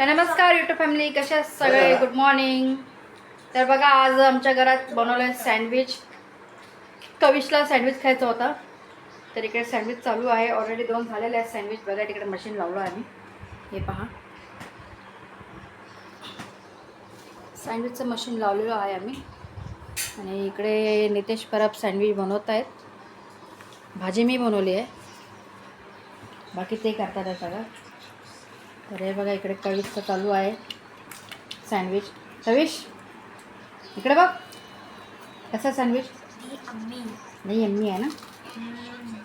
नमस्कार YouTube family, कशा आहेत सगळे? Good morning. तर बघा, आज आमच्या घरात बनवलं सँडविच. कविशला सँडविच खायचा होता, तर इकडे सँडविच चालू आहे. ऑलरेडी 2 झालेले आहेत सँडविच. बघा तिकडे मशीन लावलं आहे आम्ही. हे पहा, सँडविचचं मशीन लावलेलं आहे आम्ही. आणि इकडे नितेश परब सँडविच बनवत आहेत. भाजी मी बनवली आहे, बाकी ते करतात आहे सगळं. तर हे बघा, इकडे कविशचं चालू आहे सँडविच. कविश, इकडे बघ, कसं सँडविच? नाही यम्मी आहे ना.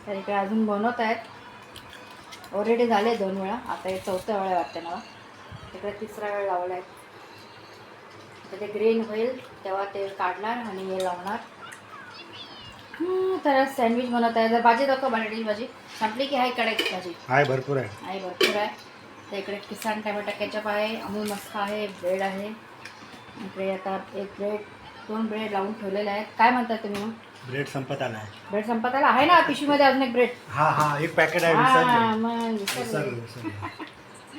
तर इकडे अजून बनवत आहेत. ऑलरेडी झाले 2 वेळा, आता हे 4थ्या वेळा वाटते मला. तिकडे 3रा वेळ लावला आहे. तर ते ग्रीन होईल तेव्हा ते काढणार आणि हे लावणार. तर सँडविच बनवत आहे. जर भाजी दाखव, बटाट्याची भाजी संपली की आहे? कडे भाजी आहे, भरपूर आहे. आहे, भरपूर आहे. तर इकडे किसान टमॅटो केचप आहे, अमूल मस्का आहे, ब्रेड आहे. इकडे आता 2 ब्रेड लावून ठेवलेले आहेत. काय म्हणताय तुम्ही मग? ब्रेड संपत आला आहे. ब्रेड संपत आला आहे ना पिशवीमध्ये अजून एक ब्रेड. हा, एक पॅकेट आहे. हा, मग विसरले. विसरलो.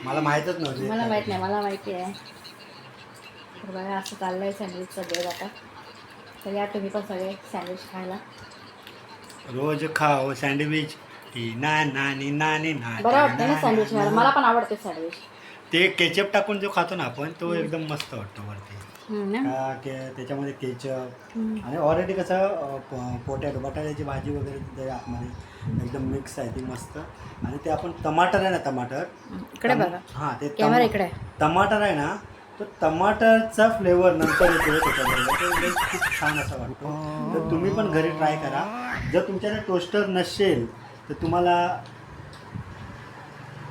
मला माहीतच नव्हतं. मला माहीत नाही, मला माहिती आहे. तर बघा, असं चाललं आहे सँडविचचं ब्रेड आता. तर या तुम्ही पण सगळे सँडविच खायला. रोज खाओ सँडविच, नानी नानी नानी. बरं वाटतं ना सँडविच खायला? मला पण आवडते सँडविच. ते केचप टाकून जो खातो ना आपण, तो एकदम मस्त वाटतो वरती. ना? त्याच्यामध्ये केचप आणि ऑलरेडी कसं पोटॅटो बटाट्याची भाजी वगैरे तिथे आतमध्ये एकदम मिक्स आहे, ती मस्त. आणि ते आपण टमाटर आहे ना, टमाटर इकडे बघा, हां, ते कॅमेरा इकडे. टमाटर आहे ना, तो टमाटरचा फ्लेवर नंतर येतो त्याच्याबरोबर. तो एकदम खूप छान असा वाटतो. तर तुम्ही पण घरी ट्राय करा. जर तुमच्याकडे टोस्टर नसेल तर तुम्हाला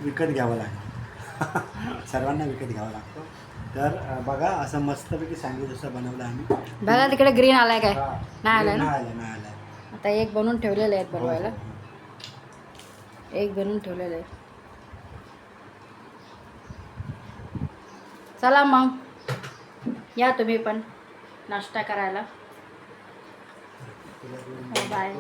विकत घ्यावं लागेल. सर्वांना विकत घ्यावा लागतो. तर बघा, असं मस्तपैकी सँडविच असं बनवलं आम्ही. बघा तिकडे ग्रीन आलाय काय? हां, नाही आलाय ना? नाही आलाय. आता एक बनवून ठेवलेलं आहे बनवायला. हो. एक बनवून ठेवलेलं आहे. चला मग, या तुम्ही पण नाश्ता करायला. बाय.